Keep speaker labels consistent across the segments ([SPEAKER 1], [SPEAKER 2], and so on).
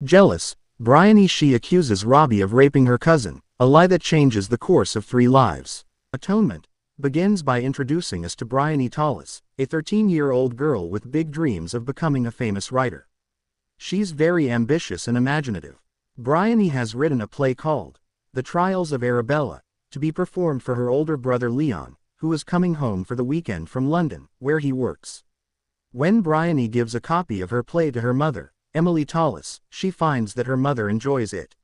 [SPEAKER 1] Jealous, Bryony she accuses Robbie of raping her cousin, a lie that changes the course of 3 lives. Atonement begins by introducing us to Bryony Tallis, a 13-year-old girl with big dreams of becoming a famous writer. She's very ambitious and imaginative. Bryony has written a play called The Trials of Arabella, to be performed for her older brother Leon, who is coming home for the weekend from London, where he works. When Bryony gives a copy of her play to her mother, Emily Tallis, she finds that her mother enjoys it.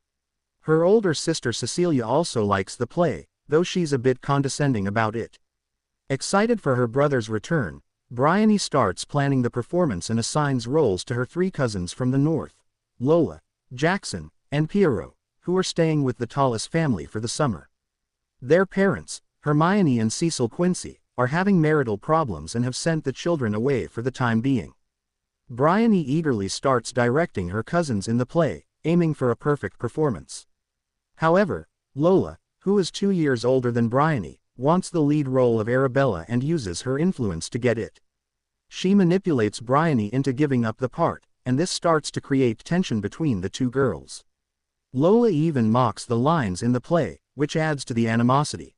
[SPEAKER 1] Her older sister Cecilia also likes the play, though she's a bit condescending about it. Excited for her brother's return, Bryony starts planning the performance and assigns roles to her 3 cousins from the north, Lola, Jackson, and Piero, who are staying with the Tallis family for the summer. Their parents, Hermione and Cecil Quincy, are having marital problems and have sent the children away for the time being. Bryony eagerly starts directing her cousins in the play, aiming for a perfect performance. However, Lola, who is 2 years older than Bryony, wants the lead role of Arabella and uses her influence to get it. She manipulates Bryony into giving up the part, and this starts to create tension between the 2 girls. Lola even mocks the lines in the play, which adds to the animosity.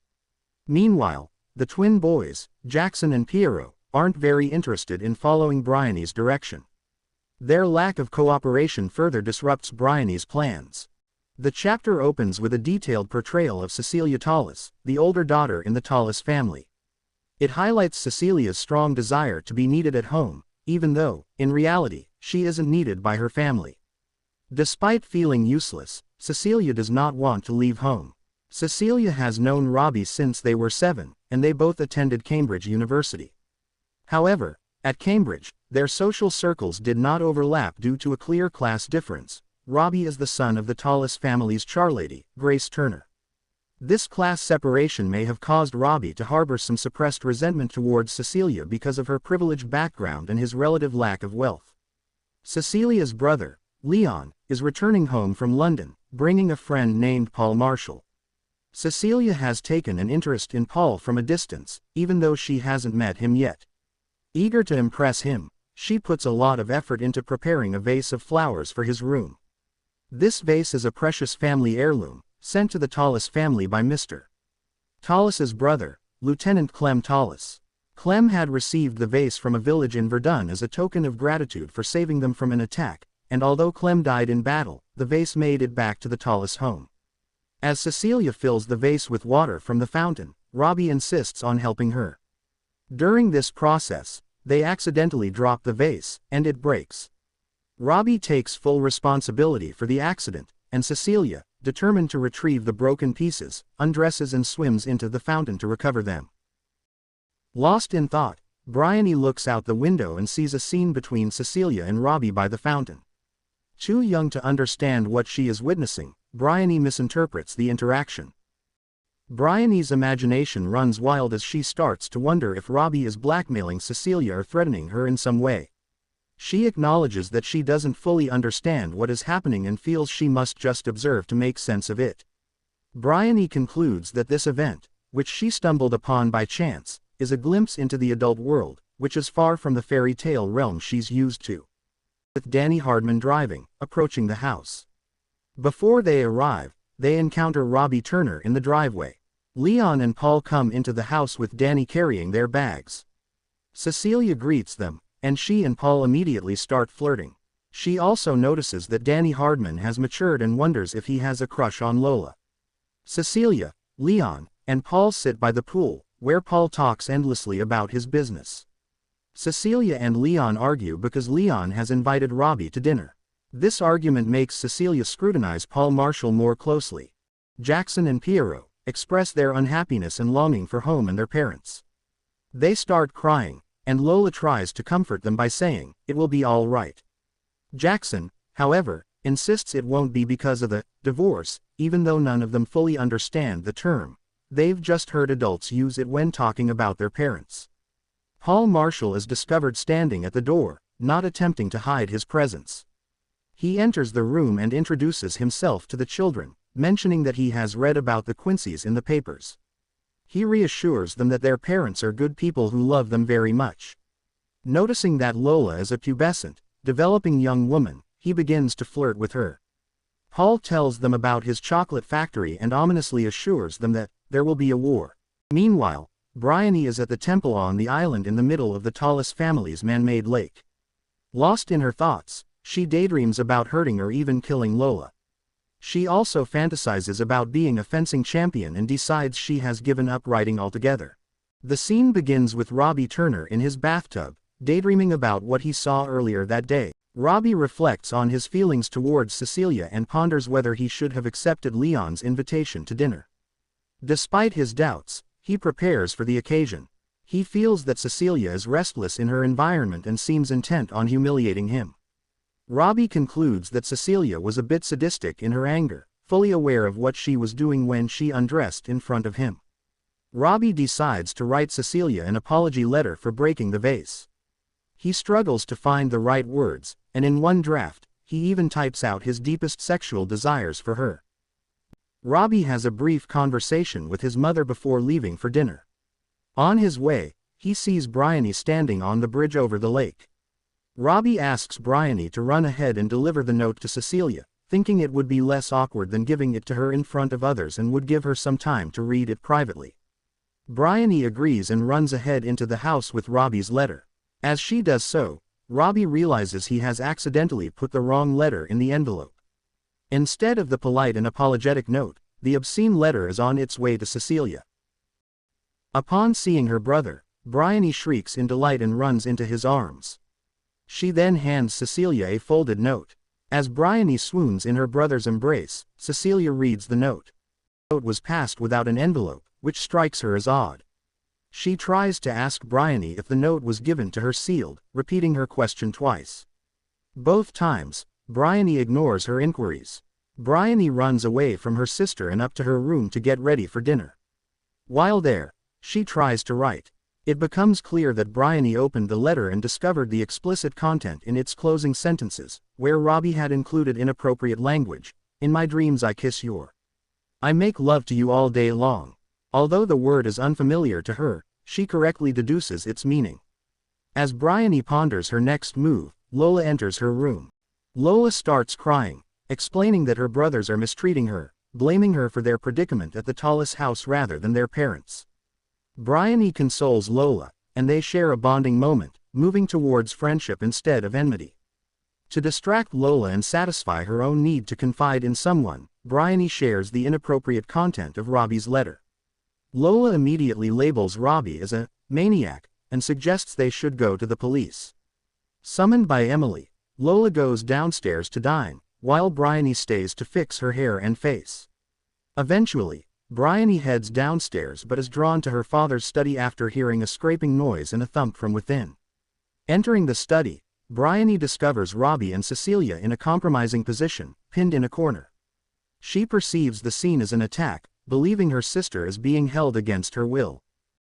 [SPEAKER 1] Meanwhile, the twin boys, Jackson and Piero, aren't very interested in following Bryony's direction. Their lack of cooperation further disrupts Bryony's plans. The chapter opens with a detailed portrayal of Cecilia Tallis, the older daughter in the Tallis family. It highlights Cecilia's strong desire to be needed at home, even though, in reality, she isn't needed by her family. Despite feeling useless, Cecilia does not want to leave home. Cecilia has known Robbie since they were 7, and they both attended Cambridge University. However, at Cambridge, their social circles did not overlap due to a clear class difference. Robbie is the son of the Tallis family's charlady, Grace Turner. This class separation may have caused Robbie to harbor some suppressed resentment towards Cecilia because of her privileged background and his relative lack of wealth. Cecilia's brother, Leon, is returning home from London, bringing a friend named Paul Marshall. Cecilia has taken an interest in Paul from a distance, even though she hasn't met him yet. Eager to impress him, she puts a lot of effort into preparing a vase of flowers for his room. This vase is a precious family heirloom, sent to the Tallis family by Mr. Tallis's brother, Lieutenant Clem Tallis. Clem had received the vase from a village in Verdun as a token of gratitude for saving them from an attack, and although Clem died in battle, the vase made it back to the Tallis home. As Cecilia fills the vase with water from the fountain, Robbie insists on helping her. During this process, they accidentally drop the vase, and it breaks. Robbie takes full responsibility for the accident, and Cecilia, determined to retrieve the broken pieces, undresses and swims into the fountain to recover them. Lost in thought, Bryony looks out the window and sees a scene between Cecilia and Robbie by the fountain. Too young to understand what she is witnessing, Bryony misinterprets the interaction. Bryony's imagination runs wild as she starts to wonder if Robbie is blackmailing Cecilia or threatening her in some way. She acknowledges that she doesn't fully understand what is happening and feels she must just observe to make sense of it. Bryony concludes that this event, which she stumbled upon by chance, is a glimpse into the adult world, which is far from the fairy tale realm she's used to. With Danny Hardman driving, approaching the house. Before they arrive, they encounter Robbie Turner in the driveway. Leon and Paul come into the house with Danny carrying their bags. Cecilia greets them, and she and Paul immediately start flirting. She also notices that Danny Hardman has matured and wonders if he has a crush on Lola. Cecilia, Leon, and Paul sit by the pool, where Paul talks endlessly about his business. Cecilia and Leon argue because Leon has invited Robbie to dinner. This argument makes Cecilia scrutinize Paul Marshall more closely. Jackson and Piero express their unhappiness and longing for home and their parents. They start crying, and Lola tries to comfort them by saying, "It will be all right." Jackson, however, insists it won't be because of the divorce, even though none of them fully understand the term. They've just heard adults use it when talking about their parents. Paul Marshall is discovered standing at the door, not attempting to hide his presence. He enters the room and introduces himself to the children, mentioning that he has read about the Quincy's in the papers. He reassures them that their parents are good people who love them very much. Noticing that Lola is a pubescent, developing young woman, he begins to flirt with her. Paul tells them about his chocolate factory and ominously assures them that there will be a war. Meanwhile, Bryony is at the temple on the island in the middle of the Tallis family's man-made lake. Lost in her thoughts, she daydreams about hurting or even killing Lola. She also fantasizes about being a fencing champion and decides she has given up writing altogether. The scene begins with Robbie Turner in his bathtub, daydreaming about what he saw earlier that day. Robbie reflects on his feelings towards Cecilia and ponders whether he should have accepted Leon's invitation to dinner. Despite his doubts, he prepares for the occasion. He feels that Cecilia is restless in her environment and seems intent on humiliating him. Robbie concludes that Cecilia was a bit sadistic in her anger, fully aware of what she was doing when she undressed in front of him. Robbie decides to write Cecilia an apology letter for breaking the vase. He struggles to find the right words, and in one draft, he even types out his deepest sexual desires for her. Robbie has a brief conversation with his mother before leaving for dinner. On his way, he sees Bryony standing on the bridge over the lake. Robbie asks Bryony to run ahead and deliver the note to Cecilia, thinking it would be less awkward than giving it to her in front of others and would give her some time to read it privately. Bryony agrees and runs ahead into the house with Robbie's letter. As she does so, Robbie realizes he has accidentally put the wrong letter in the envelope. Instead of the polite and apologetic note, the obscene letter is on its way to Cecilia. Upon seeing her brother, Bryony shrieks in delight and runs into his arms. She then hands Cecilia a folded note. As Bryony swoons in her brother's embrace, Cecilia reads the note. The note was passed without an envelope, which strikes her as odd. She tries to ask Bryony if the note was given to her sealed, repeating her question twice. Both times, Bryony ignores her inquiries. Bryony runs away from her sister and up to her room to get ready for dinner. While there, she tries to write. It becomes clear that Bryony opened the letter and discovered the explicit content in its closing sentences, where Robbie had included inappropriate language. In my dreams I kiss your. I make love to you all day long. Although the word is unfamiliar to her, she correctly deduces its meaning. As Bryony ponders her next move, Lola enters her room. Lola starts crying, explaining that her brothers are mistreating her, blaming her for their predicament at the Tallis house rather than their parents. Bryony consoles Lola, and they share a bonding moment, moving towards friendship instead of enmity. To distract Lola and satisfy her own need to confide in someone, Bryony shares the inappropriate content of Robbie's letter. Lola immediately labels Robbie as a maniac, and suggests they should go to the police. Summoned by Emily, Lola goes downstairs to dine, while Bryony stays to fix her hair and face. Eventually, Bryony heads downstairs but is drawn to her father's study after hearing a scraping noise and a thump from within. Entering the study, Bryony discovers Robbie and Cecilia in a compromising position, pinned in a corner. She perceives the scene as an attack, believing her sister is being held against her will.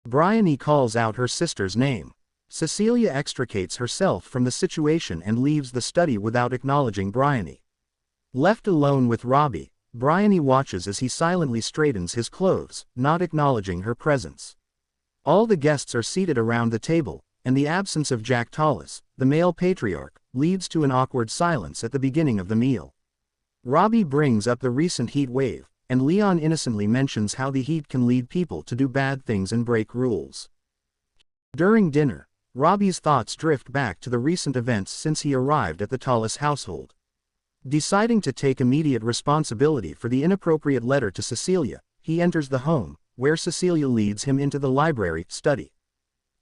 [SPEAKER 1] Bryony calls out her sister's name. Cecilia extricates herself from the situation and leaves the study without acknowledging Bryony. Left alone with Robbie, Bryony watches as he silently straightens his clothes, not acknowledging her presence. All the guests are seated around the table, and the absence of Jack Tallis, the male patriarch, leads to an awkward silence at the beginning of the meal. Robbie brings up the recent heat wave, and Leon innocently mentions how the heat can lead people to do bad things and break rules. During dinner, Robbie's thoughts drift back to the recent events since he arrived at the Tallis household. Deciding to take immediate responsibility for the inappropriate letter to Cecilia, he enters the home, where Cecilia leads him into the library study.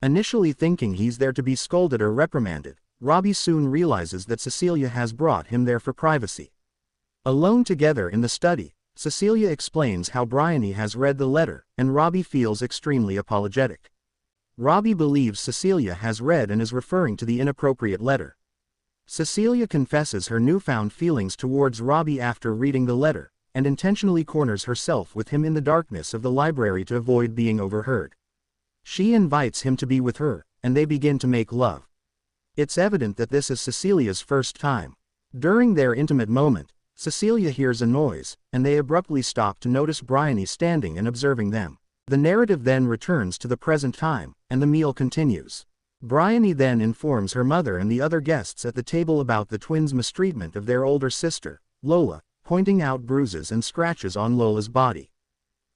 [SPEAKER 1] Initially thinking he's there to be scolded or reprimanded, Robbie soon realizes that Cecilia has brought him there for privacy. Alone together in the study, Cecilia explains how Bryony has read the letter, and Robbie feels extremely apologetic. Robbie believes Cecilia has read and is referring to the inappropriate letter. Cecilia confesses her newfound feelings towards Robbie after reading the letter, and intentionally corners herself with him in the darkness of the library to avoid being overheard. She invites him to be with her, and they begin to make love. It's evident that this is Cecilia's first time. During their intimate moment, Cecilia hears a noise, and they abruptly stop to notice Bryony standing and observing them. The narrative then returns to the present time, and the meal continues. Bryony then informs her mother and the other guests at the table about the twins' mistreatment of their older sister, Lola, pointing out bruises and scratches on Lola's body.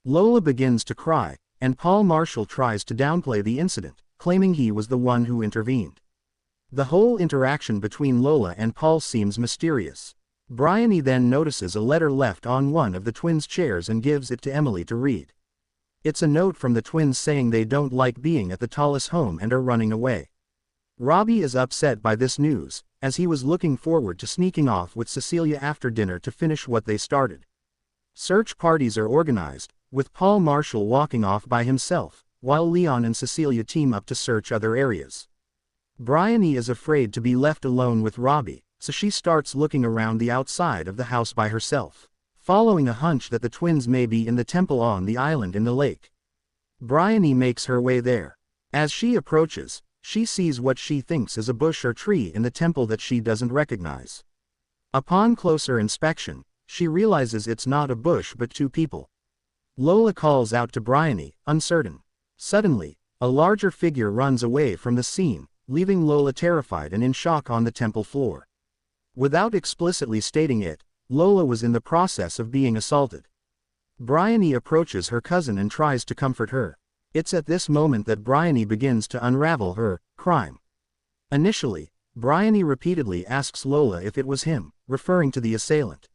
[SPEAKER 1] Lola begins to cry, and Paul Marshall tries to downplay the incident, claiming he was the one who intervened. The whole interaction between Lola and Paul seems mysterious. Bryony then notices a letter left on one of the twins' chairs and gives it to Emily to read. It's a note from the twins saying they don't like being at the Tallis home and are running away. Robbie is upset by this news, as he was looking forward to sneaking off with Cecilia after dinner to finish what they started. Search parties are organized, with Paul Marshall walking off by himself, while Leon and Cecilia team up to search other areas. Bryony is afraid to be left alone with Robbie, so she starts looking around the outside of the house by herself, following a hunch that the twins may be in the temple on the island in the lake. Bryony makes her way there. As she approaches, she sees what she thinks is a bush or tree in the temple that she doesn't recognize. Upon closer inspection, she realizes it's not a bush but two people. Lola calls out to Bryony, uncertain. Suddenly, a larger figure runs away from the scene, leaving Lola terrified and in shock on the temple floor. Without explicitly stating it, Lola was in the process of being assaulted. Bryony approaches her cousin and tries to comfort her. It's at this moment that Bryony begins to unravel her crime. Initially, Bryony repeatedly asks Lola if it was him, referring to the assailant.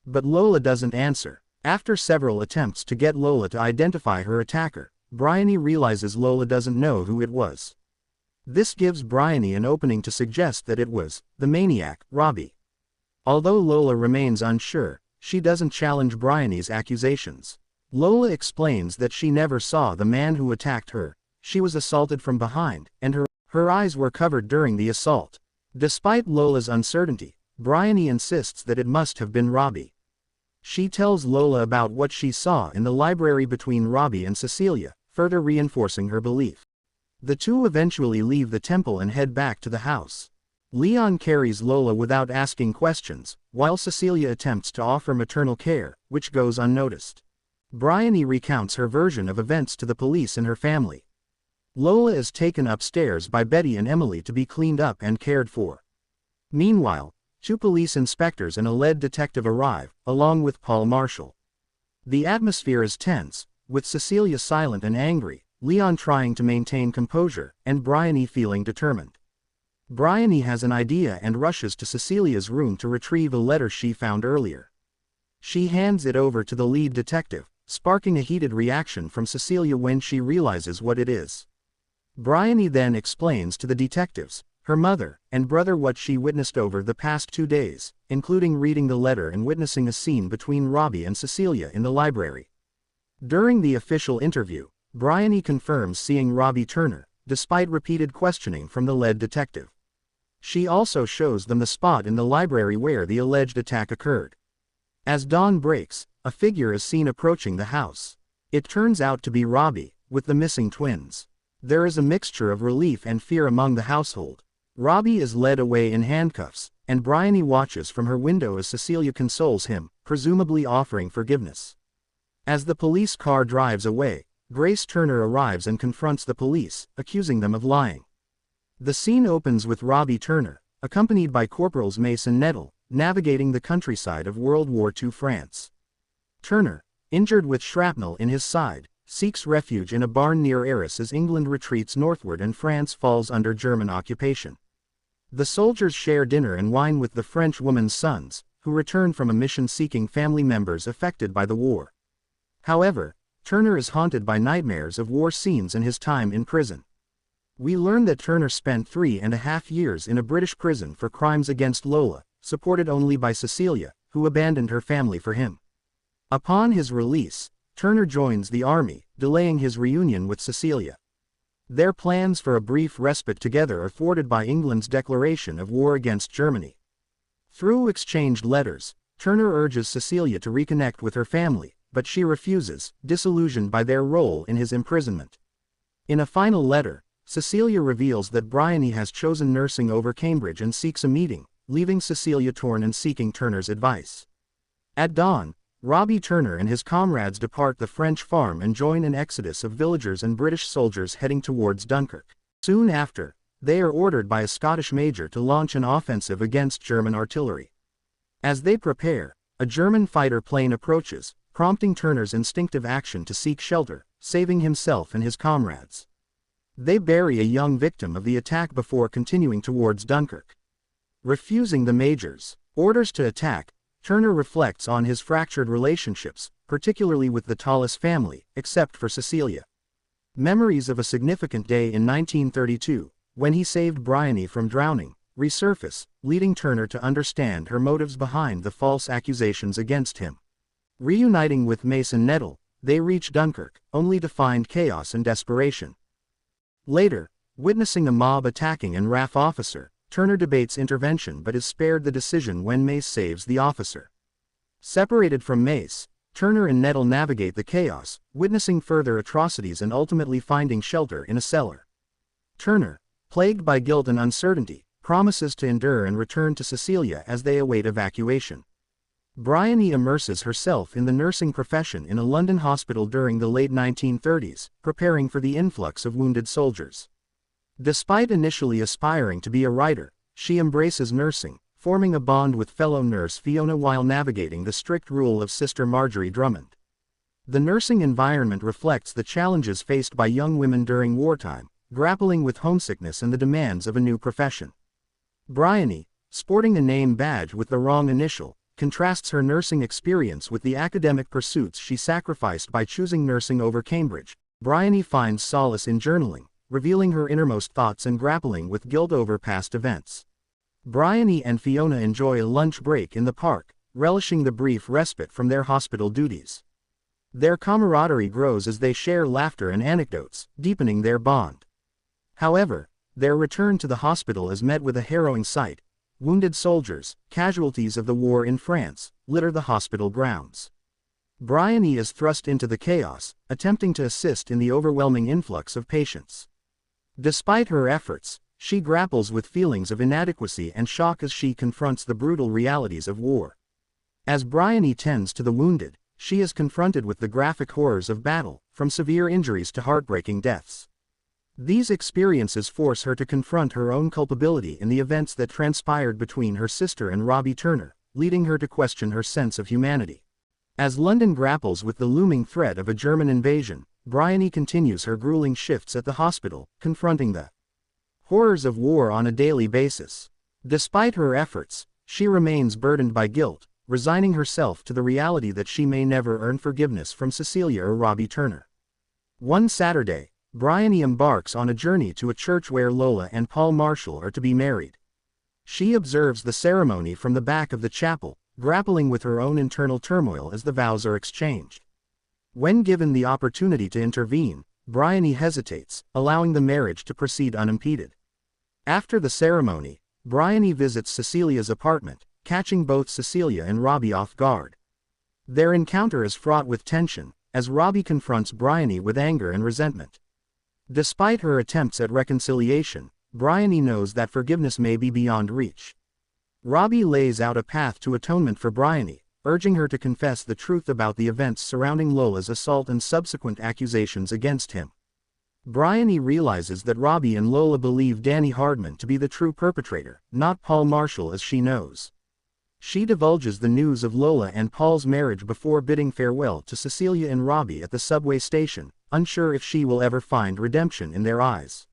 [SPEAKER 1] But Lola doesn't answer. After several attempts to get Lola to identify her attacker, Bryony realizes Lola doesn't know who it was. This gives Bryony an opening to suggest that it was the maniac, Robbie. Although Lola remains unsure, she doesn't challenge Bryony's accusations. Lola explains that she never saw the man who attacked her. She was assaulted from behind, and her eyes were covered during the assault. Despite Lola's uncertainty, Bryony insists that it must have been Robbie. She tells Lola about what she saw in the library between Robbie and Cecilia, further reinforcing her belief. The two eventually leave the temple and head back to the house. Leon carries Lola without asking questions, while Cecilia attempts to offer maternal care, which goes unnoticed. Bryony recounts her version of events to the police and her family. Lola is taken upstairs by Betty and Emily to be cleaned up and cared for. Meanwhile, two police inspectors and a lead detective arrive, along with Paul Marshall. The atmosphere is tense, with Cecilia silent and angry, Leon trying to maintain composure, and Bryony feeling determined. Bryony has an idea and rushes to Cecilia's room to retrieve a letter she found earlier. She hands it over to the lead detective, sparking a heated reaction from Cecilia when she realizes what it is. Bryony then explains to the detectives, her mother, and brother what she witnessed over the past 2 days, including reading the letter and witnessing a scene between Robbie and Cecilia in the library. During the official interview, Bryony confirms seeing Robbie Turner, despite repeated questioning from the lead detective. She also shows them the spot in the library where the alleged attack occurred. As dawn breaks, a figure is seen approaching the house. It turns out to be Robbie, with the missing twins. There is a mixture of relief and fear among the household. Robbie is led away in handcuffs, and Bryony watches from her window as Cecilia consoles him, presumably offering forgiveness. As the police car drives away, Grace Turner arrives and confronts the police, accusing them of lying. The scene opens with Robbie Turner, accompanied by Corporals Mason Nettle, navigating the countryside of World War II France. Turner, injured with shrapnel in his side, seeks refuge in a barn near Arras as England retreats northward and France falls under German occupation. The soldiers share dinner and wine with the French woman's sons, who return from a mission seeking family members affected by the war. However, Turner is haunted by nightmares of war scenes and his time in prison. We learn that Turner spent 3.5 years in a British prison for crimes against Lola, supported only by Cecilia, who abandoned her family for him. Upon his release, Turner joins the army, delaying his reunion with Cecilia. Their plans for a brief respite together are thwarted by England's declaration of war against Germany. Through exchanged letters, Turner urges Cecilia to reconnect with her family, but she refuses, disillusioned by their role in his imprisonment. In a final letter, Cecilia reveals that Bryony has chosen nursing over Cambridge and seeks a meeting, leaving Cecilia torn and seeking Turner's advice. At dawn, Robbie Turner and his comrades depart the French farm and join an exodus of villagers and British soldiers heading towards Dunkirk. Soon after, they are ordered by a Scottish major to launch an offensive against German artillery. As they prepare, a German fighter plane approaches, prompting Turner's instinctive action to seek shelter, saving himself and his comrades. They bury a young victim of the attack before continuing towards Dunkirk. Refusing the major's orders to attack, Turner reflects on his fractured relationships, particularly with the Tallis family, except for Cecilia. Memories of a significant day in 1932, when he saved Bryony from drowning, resurface, leading Turner to understand her motives behind the false accusations against him. Reuniting with Mason Nettle, they reach Dunkirk, only to find chaos and desperation. Later, witnessing a mob attacking an RAF officer, Turner debates intervention but is spared the decision when Mace saves the officer. Separated from Mace, Turner and Nettle navigate the chaos, witnessing further atrocities and ultimately finding shelter in a cellar. Turner, plagued by guilt and uncertainty, promises to endure and return to Cecilia as they await evacuation. Bryony immerses herself in the nursing profession in a London hospital during the late 1930s, preparing for the influx of wounded soldiers. Despite initially aspiring to be a writer, she embraces nursing, forming a bond with fellow nurse Fiona while navigating the strict rule of Sister Marjorie Drummond. The nursing environment reflects the challenges faced by young women during wartime, grappling with homesickness and the demands of a new profession. Bryony, sporting a name badge with the wrong initial, contrasts her nursing experience with the academic pursuits she sacrificed by choosing nursing over Cambridge. Bryony finds solace in journaling, revealing her innermost thoughts and grappling with guilt over past events. Bryony and Fiona enjoy a lunch break in the park, relishing the brief respite from their hospital duties. Their camaraderie grows as they share laughter and anecdotes, deepening their bond. However, their return to the hospital is met with a harrowing sight. Wounded soldiers, casualties of the war in France, litter the hospital grounds. Bryony is thrust into the chaos, attempting to assist in the overwhelming influx of patients. Despite her efforts, she grapples with feelings of inadequacy and shock as she confronts the brutal realities of war. As Bryony tends to the wounded, she is confronted with the graphic horrors of battle, from severe injuries to heartbreaking deaths. These experiences force her to confront her own culpability in the events that transpired between her sister and Robbie Turner, leading her to question her sense of humanity. As London grapples with the looming threat of a German invasion, Bryony continues her grueling shifts at the hospital, confronting the horrors of war on a daily basis. Despite her efforts, she remains burdened by guilt, resigning herself to the reality that she may never earn forgiveness from Cecilia or Robbie Turner. One Saturday, Bryony embarks on a journey to a church where Lola and Paul Marshall are to be married. She observes the ceremony from the back of the chapel, grappling with her own internal turmoil as the vows are exchanged. When given the opportunity to intervene, Bryony hesitates, allowing the marriage to proceed unimpeded. After the ceremony, Bryony visits Cecilia's apartment, catching both Cecilia and Robbie off guard. Their encounter is fraught with tension, as Robbie confronts Bryony with anger and resentment. Despite her attempts at reconciliation, Bryony knows that forgiveness may be beyond reach. Robbie lays out a path to atonement for Bryony, urging her to confess the truth about the events surrounding Lola's assault and subsequent accusations against him. Bryony realizes that Robbie and Lola believe Danny Hardman to be the true perpetrator, not Paul Marshall as she knows. She divulges the news of Lola and Paul's marriage before bidding farewell to Cecilia and Robbie at the subway station, unsure if she will ever find redemption in their eyes.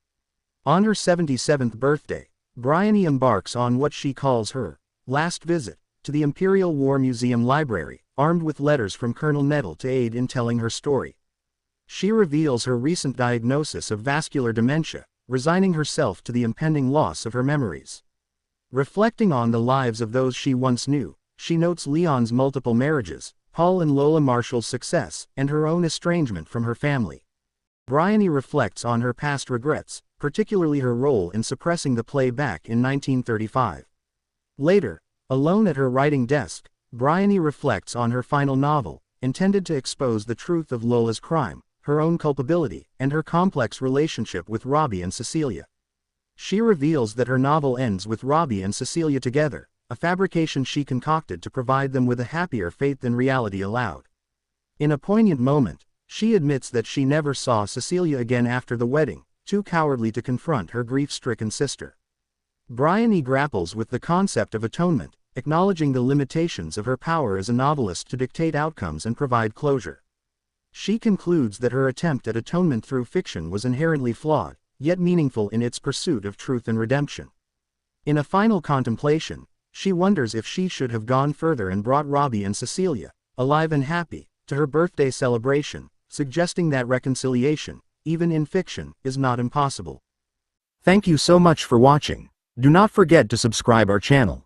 [SPEAKER 1] On her 77th birthday, Bryony embarks on what she calls her last visit to the Imperial War Museum Library, armed with letters from Colonel Nettle to aid in telling her story. She reveals her recent diagnosis of vascular dementia, resigning herself to the impending loss of her memories. Reflecting on the lives of those she once knew, she notes Leon's multiple marriages, Paul and Lola Marshall's success, and her own estrangement from her family. Bryony reflects on her past regrets, particularly her role in suppressing the play back in 1935. Later, alone at her writing desk, Bryony reflects on her final novel, intended to expose the truth of Lola's crime, her own culpability, and her complex relationship with Robbie and Cecilia. She reveals that her novel ends with Robbie and Cecilia together, a fabrication she concocted to provide them with a happier fate than reality allowed. In a poignant moment, she admits that she never saw Cecilia again after the wedding, too cowardly to confront her grief-stricken sister. Bryony grapples with the concept of atonement, acknowledging the limitations of her power as a novelist to dictate outcomes and provide closure. She concludes that her attempt at atonement through fiction was inherently flawed, yet meaningful in its pursuit of truth and redemption. In a final contemplation, she wonders if she should have gone further and brought Robbie and Cecilia, alive and happy, to her birthday celebration, suggesting that reconciliation, even in fiction, is not impossible. Thank you so much for watching. Do not forget to subscribe our channel.